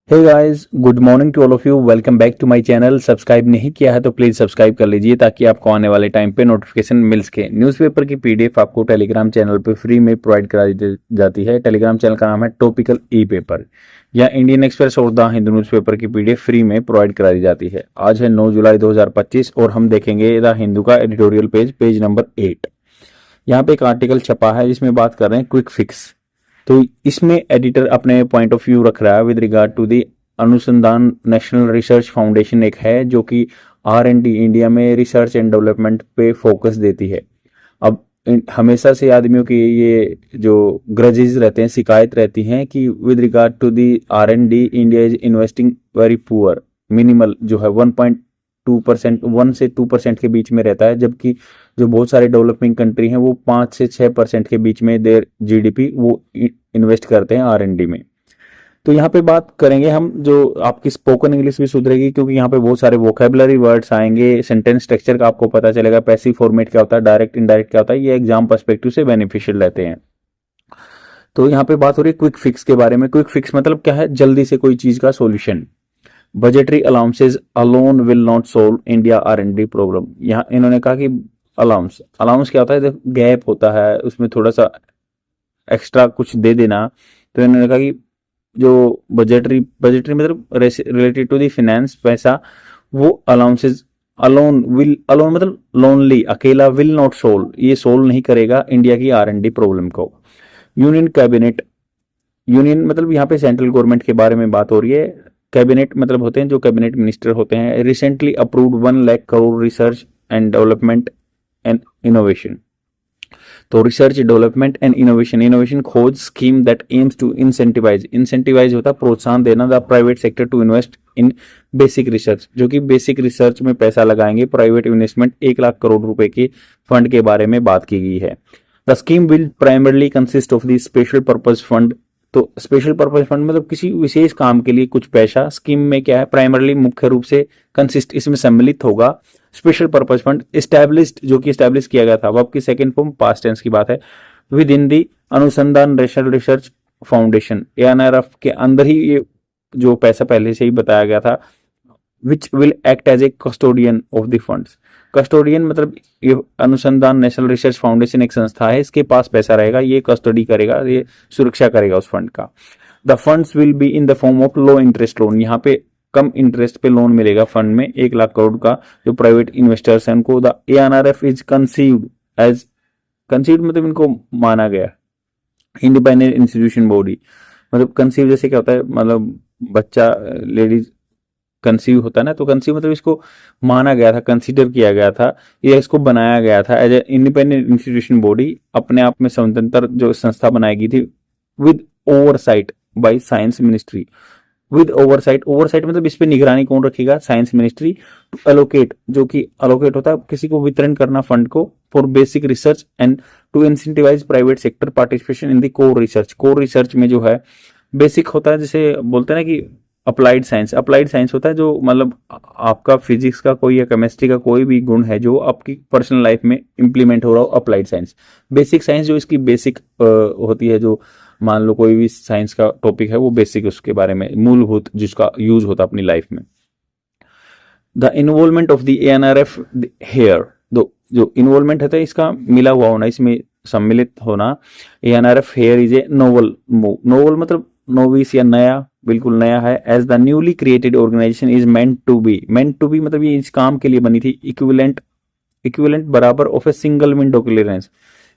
Hey guys, good morning to all of you. Welcome back to my channel. Subscribe नहीं किया है तो please subscribe कर लीजिए ताकि आपको आने वाले टाइम पे नोटिफिकेशन मिल सके। न्यूज़पेपर की पीडीएफ आपको टेलीग्राम चैनल पे फ्री में प्रोवाइड कराई जाती है। टेलीग्राम चैनल का नाम है टॉपिकल ई पेपर या इंडियन एक्सप्रेस और द हिंदू न्यूज़पेपर की पीडीएफ फ्री में प्रोवाइड कराई जाती है। आज है 9 जुलाई 2025 और हम देखेंगे द हिंदू का एडिटोरियल पेज नंबर 8। यहाँ पे एक आर्टिकल छपा है जिसमें बात कर रहे हैं क्विक फिक्स। तो इसमें एडिटर अपने पॉइंट ऑफ व्यू रख रहा है विद रिगार्ड टू दी अनुसंधान नेशनल रिसर्च फाउंडेशन एक है जो कि R&D इंडिया में रिसर्च एंड डेवलपमेंट पे फोकस देती है। अब हमेशा से आदमियों की ये जो ग्रजेस रहते हैं, शिकायत रहती हैं कि with regard to the R&D India is investing very poor, minimal जो है 1.2%, 1 से 2% के बीच में रहता है, जबकि जो बहुत सारे डेवलपिंग कंट्री हैं वो 5 से 6% के बीच में देर जीडीपी वो इन्वेस्ट करते हैं R&D में। तो यहाँ पे बात करेंगे हम, जो आपकी स्पोकन इंग्लिश भी सुधरेगी क्योंकि यहाँ पे बहुत सारे वोकेबलरी वर्ड्स आएंगे, सेंटेंस स्ट्रक्चर का आपको पता चलेगा, पैसिव फॉर्मेट क्या होता है, डायरेक्ट इनडायरेक्ट क्या होता है, ये एग्जाम पर्सपेक्टिव से बेनिफिशियल रहते हैं। तो यहाँ पे बात हो रही है क्विक फिक्स के बारे में। क्विक फिक्स मतलब क्या है? जल्दी से कोई चीज का solution. Budgetary allowances alone will not solve India R&D problem. यहाँ इन्होंने कहा कि अलाउंस अलाउंस क्या होता है? गैप होता है, उसमें थोड़ा सा एक्स्ट्रा कुछ दे देना। तो इन्होंने कहा कि जो बजटरी मतलब रिलेटेड टू दी फाइनेंस, पैसा, वो अलाउंसेज अलोन मतलब लोनली, अकेला, विल नॉट सोल्व, ये सोल्व नहीं करेगा इंडिया की R&D प्रॉब्लम को। यूनियन कैबिनेट, यूनियन मतलब यहाँ पे सेंट्रल गवर्नमेंट के बारे में बात हो रही है। कैबिनेट मतलब होते हैं जो कैबिनेट मिनिस्टर होते हैं। Recently approved 1 lakh crore research and development and innovation. तो रिसर्च डेवलपमेंट एंड इनोवेशन खोज scheme that aims to incentivise होता है प्रोत्साहन देना the private sector to invest in basic research, जो कि बेसिक रिसर्च में पैसा लगाएंगे। प्राइवेट इन्वेस्टमेंट 1 लाख करोड़ रुपए के फंड के बारे में बात की गई है। The scheme will primarily consist of the special purpose fund. तो स्पेशल पर्पज फंड मतलब किसी विशेष काम के लिए कुछ पैसा। स्कीम में क्या है? प्राइमरली, मुख्य रूप से, कंसिस्ट, इसमें सम्मिलित होगा स्पेशल पर्पज फंड एस्टैब्लिश्ड, जो कि एस्टैब्लिश किया गया था। अब की सेकंड फॉर्म पास्ट टेंस की बात है। विद इन दी अनुसंधान नेशनल रिसर्च फाउंडेशन, ANRF के अंदर ही ये जो पैसा पहले से ही बताया गया था। Which will act as a custodian of the funds. Custodian मतलब ये अनुसंधान नेशनल रिसर्च फाउंडेशन एक संस्था है, इसके पास पैसा रहेगा, ये कस्टडी करेगा, ये सुरक्षा करेगा उस फंड का। The funds will be in the form of low interest loan. यहाँ पे कम इंटरेस्ट पे लोन मिलेगा फंड में 1 लाख करोड़ का। जो प्राइवेट इन्वेस्टर्स हैं उनको the ANRF is conceived as, conceived मतलब इनको माना गया इंडिपेंडेंट इंस्टीट्यूशन बॉडी। मतलब कंसीव जैसे क्या होता है, मतलब बच्चा, लेडीज कंसीव होता है ना, तो कंसीव मतलब इसको माना गया था, कंसीडर किया गया था, ये इसको बनाया गया था as a independent institution body, अपने आप में स्वतंत्र जो संस्था बनाई गई थी। With oversight by science ministry. With oversight मतलब इस पे निगरानी कौन रखेगा? Science ministry. टू एलोकेट, जो कि एलोकेट होता है किसी को वितरण करना फंड को, for basic research and to incentivise private sector participation in the core research. Core research में जो है बेसिक होता है, जैसे बोलते हैं ना कि अप्लाइड साइंस होता है, जो मतलब आपका फिजिक्स का कोई या केमिस्ट्री का कोई भी गुण है जो आपकी पर्सनल लाइफ में इंप्लीमेंट हो रहा हो, अप्लाइड साइंस। बेसिक साइंस जो इसकी बेसिक होती है, जो मान लो कोई भी साइंस का टॉपिक है वो बेसिक, उसके बारे में मूलभूत जिसका यूज होता है अपनी लाइफ में। The involvement of the ANRF here, जो इन्वॉल्वमेंट है इसका मिला हुआ होना, इसमें सम्मिलित होना। ANRF here is a novel move. Novel मतलब नोविस या नया, बिल्कुल नया है। As the newly created organisation is meant to be मतलब ये इस काम के लिए बनी थी। इक्विवेलेंट बराबर of a single window clearance.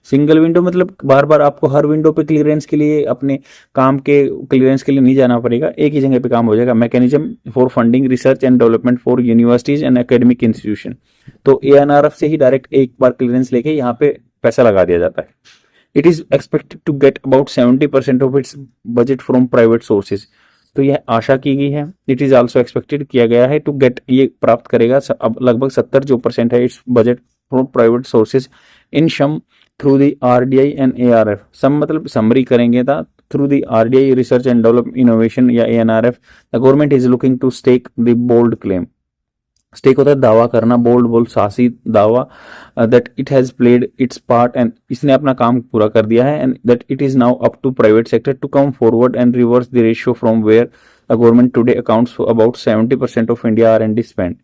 Single window मतलब बार बार आपको हर विंडो पे क्लियरेंस के लिए, अपने काम के क्लियरेंस के लिए नहीं जाना पड़ेगा, एक ही जगह पे काम हो जाएगा। Mechanism for funding research and development for universities and academic institution. तो ANRF से ही डायरेक्ट एक बार क्लियरेंस लेके यहाँ पे पैसा लगा दिया जाता है। It is expected to get about 70% of its budget from private sources. तो यह आशा की गई है। इट इज ऑल्सो एक्सपेक्टेड किया गया है टू गेट, ये प्राप्त करेगा अब लगभग 70% है its budget from private sources in sum through the RDI and ARF। Sum मतलब समरी करेंगे था through the RDI research and develop innovation या ANRF। The government is looking to stake the bold claim. Stake होता है दावा करना, bold साहसी दावा, that it has played its part and, इसने अपना काम पूरा कर दिया है। And that it is now up to private sector to come forward and reverse the ratio from where government today accounts for about 70% of India R&D spend.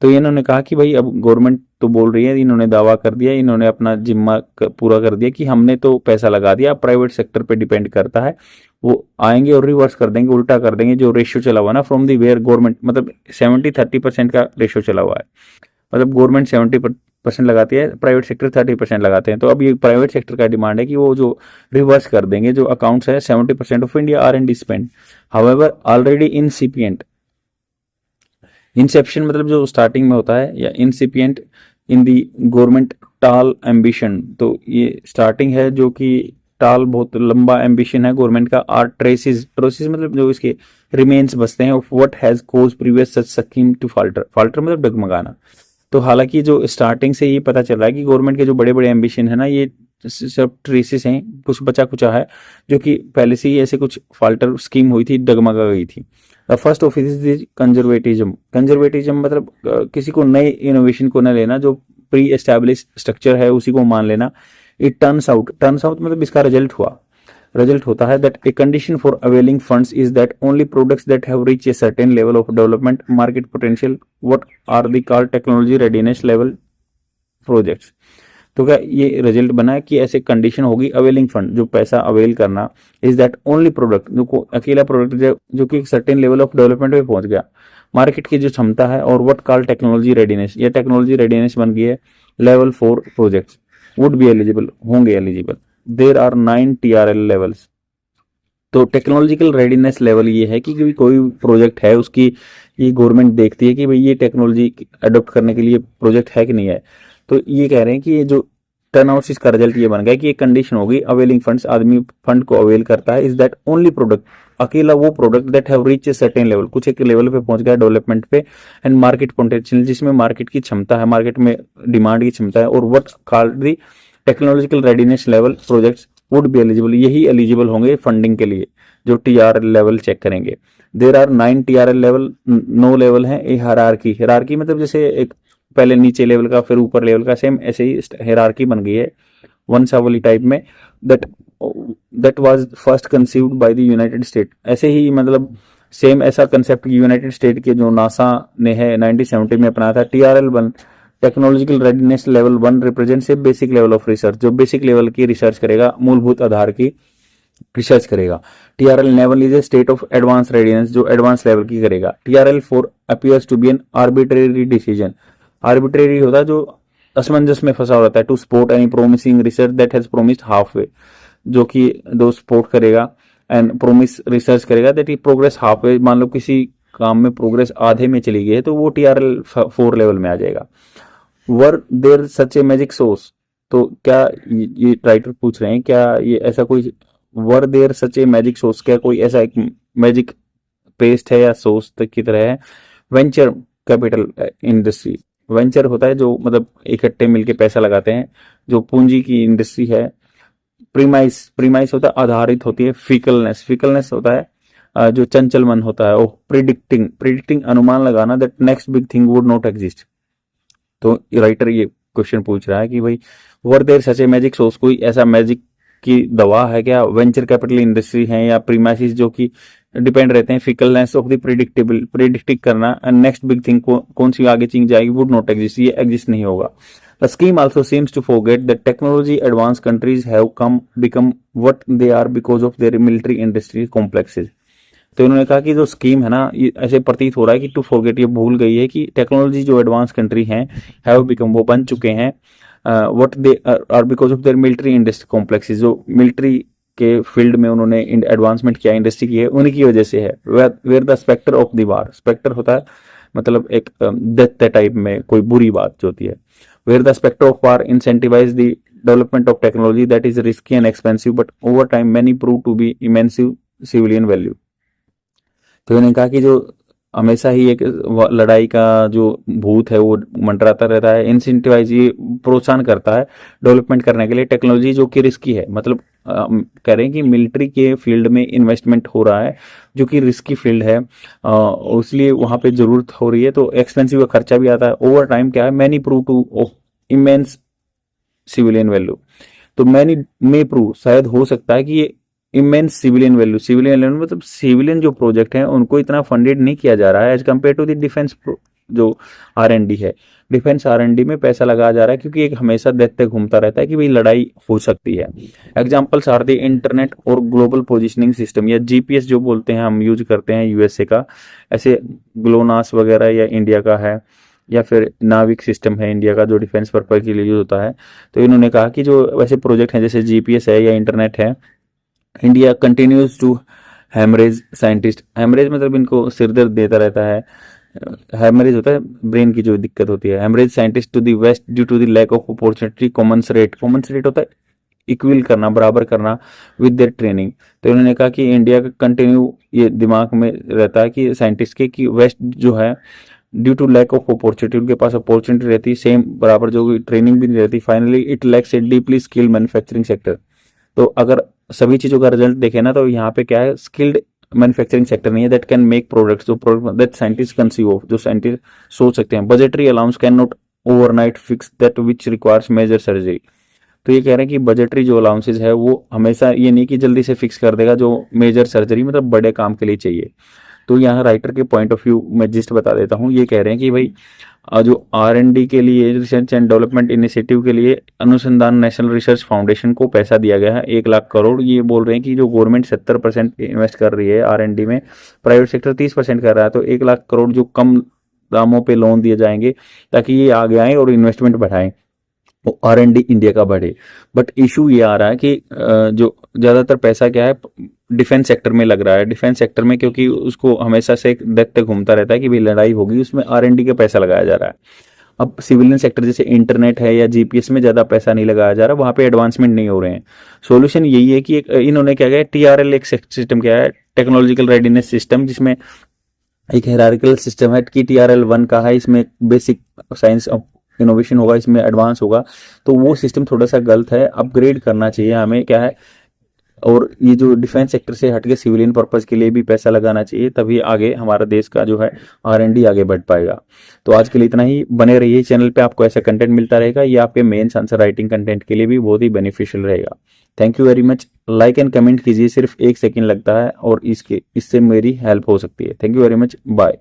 तो इन्होंने कहा कि भाई अब गवर्नमेंट तो बोल रही है, इन्होंने दावा कर दिया, इन्होंने अपना जिम्मा पूरा कर दिया कि हमने तो पैसा लगा दिया, प्राइवेट सेक्टर पे डिपेंड करता है, वो आएंगे और रिवर्स कर देंगे, उल्टा कर देंगे जो रेशियो चला हुआ ना फ्रॉम दी वेयर गवर्नमेंट, मतलब 70-30% का रेशियो चला हुआ है, मतलब गवर्नमेंट 70% लगाती है, प्राइवेट सेक्टर 30% लगाते हैं। तो अब ये प्राइवेट सेक्टर का डिमांड है कि वो जो रिवर्स कर देंगे जो अकाउंट्स है 70% of India R&D spend. However already incipient, inception मतलब जो स्टार्टिंग में होता है, या इंसिपिएंट इन दी गवर्नमेंट टाल एम्बिशन, तो ये स्टार्टिंग है जो कि टाल बहुत लंबा एम्बिशन है गवर्नमेंट का। आर ट्रेसिस, ट्रेसिस मतलब जो इसके रिमेन्स बचते हैं, of what has caused previous such scheme to falter, falter मतलब डगमगाना। तो हालांकि जो स्टार्टिंग से ये पता चल रहा है कि गवर्नमेंट के जो बड़े बड़े एम्बिशन है ना, ये सब ट्रेसिस हैं, कुछ बचा कुचा है, जो कि पहले से ही ऐसे कुछ फाल्टर स्कीम हुई थी, डगमगा गई थी। The first of is conservatism, conservatism मतलब किसी को नए इनोवेशन को न लेना, जो प्री एस्टैब्लिश स्ट्रक्चर है उसी को मान लेना। It turns out, turns out मतलब इसका रिजल्ट हुआ, रिजल्ट होता है that a condition for availing funds is that only products that have reach a certain level of development market potential what are the called technology readiness level projects. तो क्या ये result बना है कि ऐसे कंडीशन होगी अवेलिंग फंड, जो पैसा अवेल करना, इज दैट ओनली प्रोडक्ट, जो अकेला प्रोडक्ट जो कि एक सर्टेन लेवल ऑफ डेवलपमेंट पे पहुंच गया, मार्केट की जो क्षमता है, और व्हाट कॉल्ड टेक्नोलॉजी रेडीनेस, ये टेक्नोलॉजी रेडीनेस बन गई है, level 4 projects would be eligible, होंगे eligible. There are 9 TRL levels. तो टेक्नोलॉजिकल रेडीनेस लेवल ये है कि कोई प्रोजेक्ट है उसकी ये गवर्नमेंट देखती है कि भाई ये टेक्नोलॉजी अडॉप्ट करने के लिए प्रोजेक्ट है कि नहीं है। तो ये कह रहे हैं कि ये जो टर्नआउट का रिजल्ट ये बन गया कि एक कंडीशन होगी अवेलिंग फंड्स, आदमी फंड को अवेल करता है, इज दैट ओनली प्रोडक्ट, अकेला वो product that have reach a certain level, कुछ एक लेवल पे पहुंच गया डेवलपमेंट पे, एंड मार्केट पोटेंशियल, जिसमें मार्केट की क्षमता है, मार्केट में डिमांड की क्षमता है, और what called the technological readiness level projects would be eligible, यही एलिजिबल होंगे फंडिंग के लिए जो TRL लेवल चेक करेंगे। There are 9 TRL level, 9 level है। ए हायरार्की, हायरार्की मतलब जैसे एक पहले नीचे लेवल का फिर ऊपर लेवल का, सेम ऐसे ही हायरार्की बन गई है वंशावली टाइप में। That was first conceived by the United state, ऐसे ही मतलब सेम ऐसा कंसेप्ट यूनाइटेड स्टेट के जो नासा ने है 1970 में अपनाया था। TRL 1 technological readiness level 1 represents a basic level of research, जो बेसिक लेवल की रिसर्च करेगा, मूलभूत आधार की रिसर्च करेगा। TRL 11 is a state of advance readiness, जो एडवांस लेवल की करेगा। TRL 4 appears to be an arbitrary decision, arbitrary होता है जो असमंजस में फंसा रहता है, to support any promising research that has promised half way, जो कि दो सपोर्ट करेगा एंड प्रोमिस रिसर्च करेगा that he progress half way, मान लो किसी काम में प्रोग्रेस आधे में चली गई है तो वो TRL 4 लेवल में आ जाएगा। वर देर सच ए मैजिक सोर्स, तो क्या ये राइटर पूछ रहे हैं क्या ये ऐसा कोई, वर देर सच ए मैजिक सोर्स, क्या कोई ऐसा एक मैजिक पेस्ट है या सोर्स की तरह है। वेंचर कैपिटल इंडस्ट्री, वेंचर होता है जो मतलब इकट्ठे मिलके पैसा लगाते हैं, जो पूंजी की इंडस्ट्री है। प्रीमाइस, प्रीमाइस होता है आधारित होती है। फिकलनेस, फिकलनेस होता है जो चंचल मन होता है। और प्रिडिक्टिंग, प्रिडिक्टिंग अनुमान लगाना that next big thing would not exist. तो राइटर ये क्वेश्चन पूछ रहा है कि भाई were there such a magic source, कोई ऐसा मैजिक की दवा है क्या, वेंचर कैपिटल इंडस्ट्री है या प्रीमाइसिस जो कि डिपेंड रहते हैं fickleness of the predictable, predict करना, एंड नेक्स्ट बिग थिंग कौन सी आगे चीज जाएगी, वुड नॉट एग्जिस्ट, ये एग्जिस्ट नहीं होगा। The scheme also seems to forget that technology advance countries have come become what they are because of their military industry complexes. तो इन्होंने कहा कि जो स्कीम है ना, ये ऐसे प्रतीत हो रहा है कि टू फॉरगेट, ये भूल गई है कि टेक्नोलॉजी जो एडवांस कंट्री हैं हैव बिकम, वो बन चुके हैं, what they are because of their military industry complexes, जो मिलिट्री के फील्ड में उन्होंने एडवांसमेंट किया, इंडस्ट्री की है, उनकी वजह से है। Where the spectre of the war, spectre होता है मतलब एक दैत्य टाइप में कोई बुरी बात जो होती है। Where the spectre of war incentivize the development of technology that is risky and expensive but over time many prove to be immense civilian value. तो इन्होंने कहा कि जो हमेशा ही एक लड़ाई का जो भूत है वो मंडराता रहता है, इंसेंटिवाइज, ये प्रोत्साहन करता है डेवलपमेंट करने के लिए टेक्नोलॉजी जो कि रिस्की है, मतलब कह रहे हैं कि मिलिट्री के फील्ड में इन्वेस्टमेंट हो रहा है जो कि रिस्की फील्ड है, इसलिए वहां पे जरूरत हो रही है, तो एक्सपेंसिव का खर्चा भी आता है। ओवर टाइम क्या है, many prove to immense civilian value, तो मैनी मे प्रूव, शायद हो सकता है कि ये immense civilian value, civilian value मतलब सिविलियन जो प्रोजेक्ट हैं उनको इतना फंडेड नहीं किया जा रहा है as compare to the defence जो R&D है। डिफेंस R&D में पैसा लगाया जा रहा है क्योंकि एक हमेशा देखते घूमता रहता है कि भाई लड़ाई हो सकती है। एग्जाम्पल्स आर द इंटरनेट और ग्लोबल पोजिशनिंग सिस्टम या GPS जो बोलते हैं हम यूज करते हैं USA का, ऐसे ग्लोनास वगैरह या इंडिया का है, या फिर नाविक सिस्टम है इंडिया का जो डिफेंस पर्पज के लिए यूज होता है। तो इन्होंने कहा कि जो वैसे प्रोजेक्ट हैं जैसे GPS है या इंटरनेट है, India continues to haemorrhage scientist, haemorrhage मतलब इनको सिर दर्द देता रहता है, हैमरेज होता है ब्रेन की जो दिक्कत होती है, haemorrhage scientist to the west due to the lack of opportunity, commensurate होता है इक्वल करना, बराबर करना विद देयर ट्रेनिंग। तो इन्होंने कहा कि इंडिया का कंटिन्यू ये दिमाग में रहता है कि साइंटिस्ट के कि वेस्ट जो है due to lack of opportunity, उनके पास अपॉर्चुनिटी रहती है सेम बराबर, जो ट्रेनिंग भी नहीं रहती। Finally it lacks A deeply skilled manufacturing sector. तो अगर सभी चीजों का रिजल्ट देखें ना तो यहाँ पे क्या है, स्किल्ड मैन्युफैक्चरिंग सेक्टर नहीं है दैट कैन मेक प्रोडक्ट्स, जो product that scientist conceive of, जो साइंटिस्ट सोच सकते हैं। Budgetary allowance can not overnight fix that which requires major surgery. तो ये कह रहे हैं कि बजटरी जो अलाउंसेज है वो हमेशा ये नहीं कि जल्दी से फिक्स कर देगा, जो मेजर सर्जरी मतलब बड़े काम के लिए चाहिए। तो यहाँ राइटर के पॉइंट ऑफ व्यू मैं जिस्ट बता देता हूँ। ये कह रहे हैं कि भाई जो R&D के लिए, रिसर्च एंड डेवलपमेंट इनिशिएटिव के लिए अनुसंधान नेशनल रिसर्च फाउंडेशन को पैसा दिया गया है 1 लाख करोड़। ये बोल रहे हैं कि जो गवर्नमेंट 70% इन्वेस्ट कर रही है R&D में, प्राइवेट सेक्टर 30% कर रहा है, तो 1 लाख करोड़ जो कम दामों पे लोन दिए जाएंगे ताकि ये आगे आए और इन्वेस्टमेंट बढ़ाएं, वो R&D इंडिया का बढ़े। बट इशू ये आ रहा है कि जो ज़्यादातर पैसा क्या है डिफेंस सेक्टर में लग रहा है, डिफेंस सेक्टर में, क्योंकि उसको हमेशा से देखते घूमता रहता है कि भाई लड़ाई होगी, उसमें R&D का पैसा लगाया जा रहा है। अब सिविलियन सेक्टर जैसे इंटरनेट है या GPS में ज़्यादा पैसा नहीं लगाया जा रहा, वहाँ पे एडवांसमेंट नहीं हो रहे हैं। सोल्यूशन यही है कि एक इन्होंने क्या किया, TRL एक सिस्टम क्या है, टेक्नोलॉजिकल रेडीनेस सिस्टम, जिसमें एक हायरार्किकल सिस्टम है कि TRL 1 का है, इसमें बेसिक साइंस इनोवेशन होगा, इसमें एडवांस होगा। तो वो सिस्टम थोड़ा सा गलत है, अपग्रेड करना चाहिए हमें, क्या है। और ये जो डिफेंस सेक्टर से हटके सिविलियन पर्पस के लिए भी पैसा लगाना चाहिए, तभी आगे हमारा देश का जो है R&D आगे बढ़ पाएगा। तो आज के लिए इतना ही, बने रहिए चैनल पे, आपको ऐसा कंटेंट मिलता रहेगा। ये आपके मेंस आंसर राइटिंग कंटेंट के लिए भी बहुत ही बेनिफिशियल रहेगा। Thank you very much. Like and comment कीजिए, सिर्फ 1 सेकेंड लगता है और इससे मेरी हेल्प हो सकती है। Thank you very much, bye.